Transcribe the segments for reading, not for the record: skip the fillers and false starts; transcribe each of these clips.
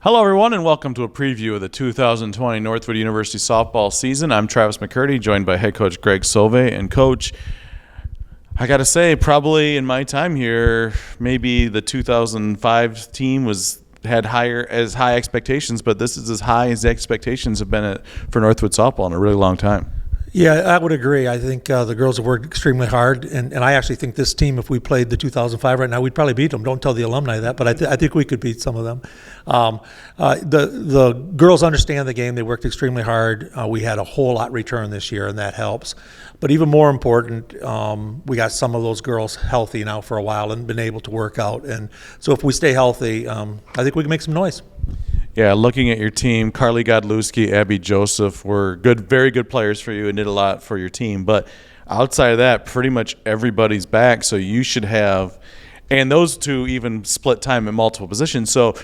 Hello, everyone, and welcome to a preview of the 2020 Northwood University softball season. I'm Travis McCurdy, joined by head coach Gregg Sauve. And, Coach, I got to say, probably in my time here, maybe the 2005 team had high expectations, but this is as high as the expectations have been for Northwood softball in a really long time. Yeah, I would agree. I think the girls have worked extremely hard, and I actually think this team, if we played the 2005 right now, we'd probably beat them. Don't tell the alumni that, but I think we could beat some of them. The girls understand the game. They worked extremely hard. We had a whole lot return this year, and that helps. But even more important, we got some of those girls healthy now for a while and been able to work out. And so if we stay healthy, I think we can make some noise. Yeah, looking at your team, Carly Godlewski, Abby Joseph were very good players for you and did a lot for your team. But outside of that, pretty much everybody's back, so you should have – and those two even split time in multiple positions. So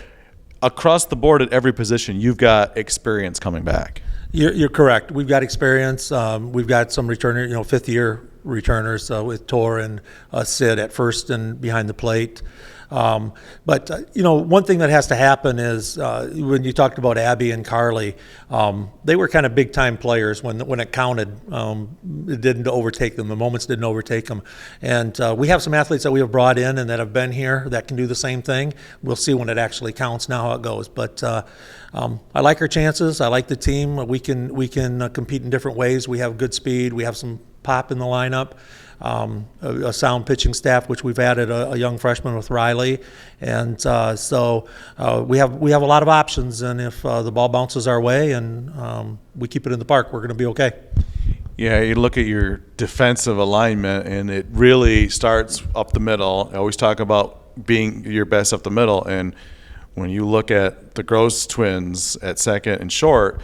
across the board at every position, you've got experience coming back. You're correct. We've got experience. We've got some returner, fifth-year returners with Tor and Sid at first and behind the plate. But one thing that has to happen is when you talked about Abby and Carly, they were kind of big-time players when it counted. It didn't overtake them. The moments didn't overtake them. And we have some athletes that we have brought in and that have been here that can do the same thing. We'll see when it actually counts now how it goes. But I like our chances. I like the team. We can compete in different ways. We have good speed. We have some pop in the lineup. A sound pitching staff, which we've added a young freshman with Riley, and so we have a lot of options. And if the ball bounces our way and we keep it in the park, we're going to be okay. Yeah, you look at your defensive alignment, and it really starts up the middle. I always talk about being your best up the middle, and when you look at the Gross twins at second and short,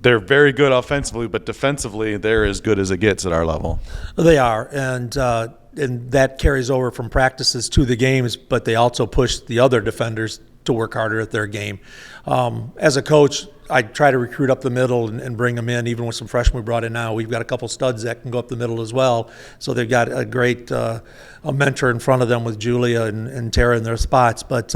they're very good offensively, but defensively, they're as good as it gets at our level. They are, and that carries over from practices to the games, but they also push the other defenders to work harder at their game. As a coach, I try to recruit up the middle and bring them in, even with some freshmen we brought in now. We've got a couple studs that can go up the middle as well, so they've got a great a mentor in front of them with Julia and Tara in their spots. But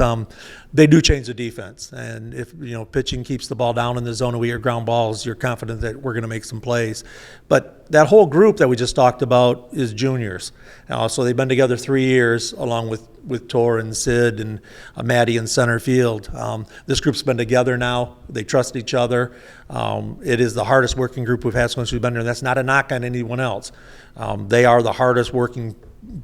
they do change the defense, and if pitching keeps the ball down in the zone and we get ground balls, you're confident that we're going to make some plays. But that whole group that we just talked about is juniors. So they've been together 3 years, along with Tor and Sid and Maddie in center field. This group's been together now. They trust each other. It is the hardest working group we've had since we've been there, and that's not a knock on anyone else. They are the hardest working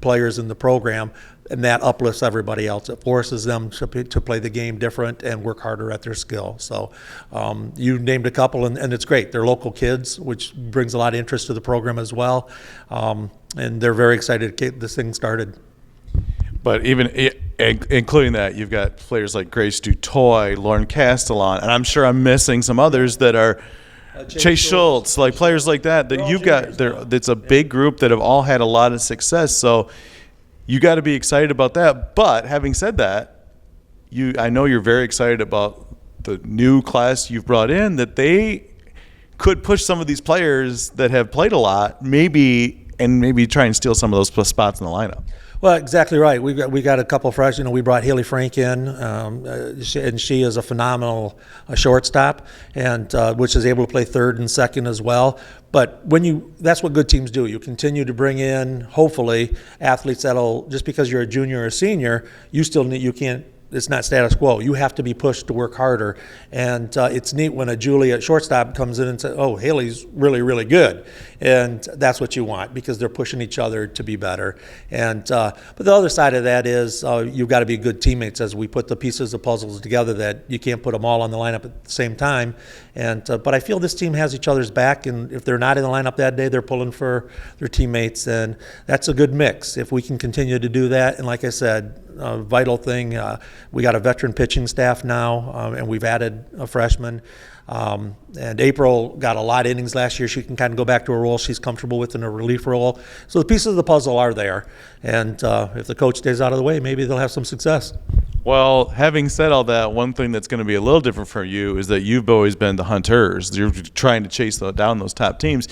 players in the program, and that uplifts everybody else. It forces them to play the game different and work harder at their skill. So you named a couple, and it's great. They're local kids, which brings a lot of interest to the program as well, and they're very excited to get this thing started. But even including that, you've got players like Grace Dutoy, Lauren Castellon, and I'm sure I'm missing some others that are Chase Schultz, like players like that you've got there. It's a big group that have all had a lot of success. So you got to be excited about that. But having said that, I know you're very excited about the new class you've brought in, that they could push some of these players that have played a lot, maybe try and steal some of those spots in the lineup. Well, exactly right. We got a couple fresh. We brought Haley Frank in, and she is a phenomenal shortstop, and which is able to play third and second as well. But that's what good teams do. You continue to bring in, hopefully, athletes that'll, just because you're a junior or a senior, you can't. It's not status quo. You have to be pushed to work harder. And it's neat when a Julia at shortstop comes in and says, oh, Haley's really, really good. And that's what you want, because they're pushing each other to be better. And but the other side of that is you've got to be good teammates as we put the pieces of puzzles together, that you can't put them all on the lineup at the same time. And but I feel this team has each other's back, and if they're not in the lineup that day, they're pulling for their teammates. And that's a good mix if we can continue to do that. And like I said, a vital thing, we got a veteran pitching staff now, and we've added a freshman. And April got a lot of innings last year. She can kind of go back to a role she's comfortable with in a relief role. So the pieces of the puzzle are there. And if the coach stays out of the way, maybe they'll have some success. Well, having said all that, one thing that's going to be a little different for you is that you've always been the hunters. You're trying to chase down those top teams.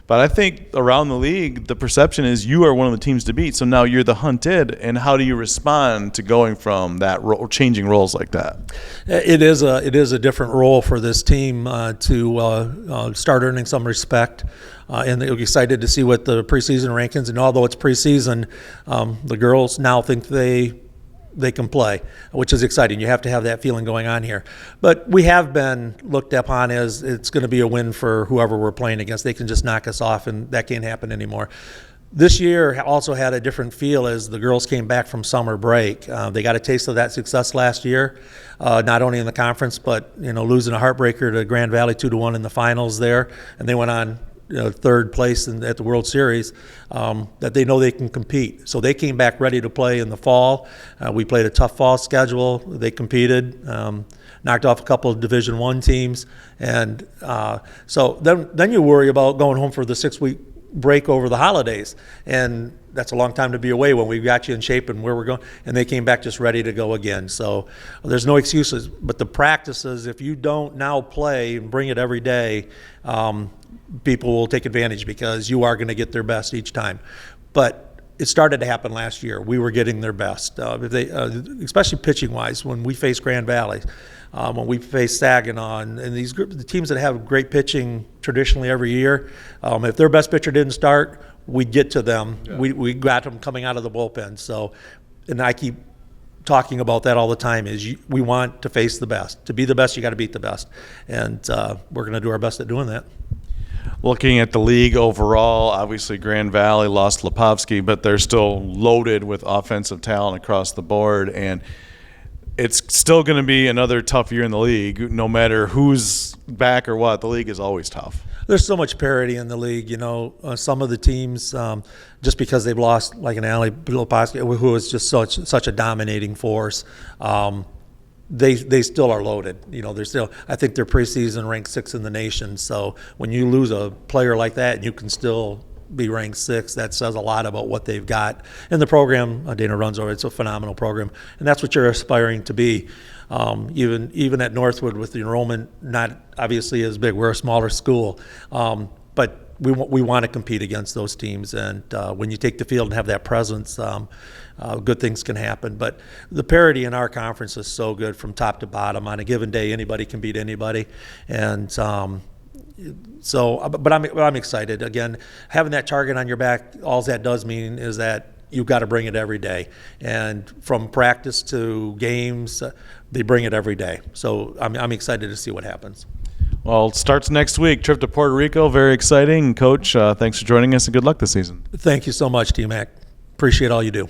But I think around the league, the perception is you are one of the teams to beat. So now you're the hunted, and how do you respond to going from that changing roles like that? It is a different role for this team to start earning some respect, and they're excited to see what the preseason rankings. And although it's preseason, the girls now think they can play, which is exciting. You have to have that feeling going on here. But we have been looked upon as it's going to be a win for whoever we're playing against. They can just knock us off, and that can't happen anymore. This year also had a different feel as the girls came back from summer break. They got a taste of that success last year, not only in the conference, but losing a heartbreaker to Grand Valley 2-1 in the finals there, and they went on third place at the World Series, that they know they can compete. So they came back ready to play in the fall. We played a tough fall schedule. They competed, knocked off a couple of Division I teams. And so then you worry about going home for the 6-week break over the holidays. And that's a long time to be away when we've got you in shape and where we're going. And they came back just ready to go again. So there's no excuses. But the practices, if you don't now play and bring it every day, people will take advantage because you are going to get their best each time. But it started to happen last year. We were getting their best, especially pitching-wise. When we faced Grand Valley, when we faced Saginaw, and these groups, the teams that have great pitching traditionally every year, if their best pitcher didn't start, we'd get to them. Yeah. We got them coming out of the bullpen. So, and I keep talking about that all the time. We want to face the best. To be the best, you got to beat the best, and we're going to do our best at doing that. Looking at the league overall, obviously Grand Valley lost Lepovsky, but they're still loaded with offensive talent across the board, and it's still going to be another tough year in the league. No matter who's back or what, the league is always tough. There's so much parity in the league. Some of the teams, just because they've lost like an Ali Lepovsky, who is just such a dominating force, they still are loaded. They're still. I think they're preseason ranked 6th in the nation. So when you lose a player like that, and you can still be ranked 6th, that says a lot about what they've got. And the program Dana runs over, it's a phenomenal program, and that's what you're aspiring to be. Even at Northwood with the enrollment not obviously as big, we're a smaller school, but we want to compete against those teams. And when you take the field and have that presence, good things can happen. But the parity in our conference is so good from top to bottom. On a given day, anybody can beat anybody. And but I'm excited. Again, having that target on your back, all that does mean is that you've got to bring it every day. And from practice to games, they bring it every day. So I'm excited to see what happens. Well, it starts next week. Trip to Puerto Rico, very exciting. Coach, thanks for joining us, and good luck this season. Thank you so much, T-Mac. Appreciate all you do.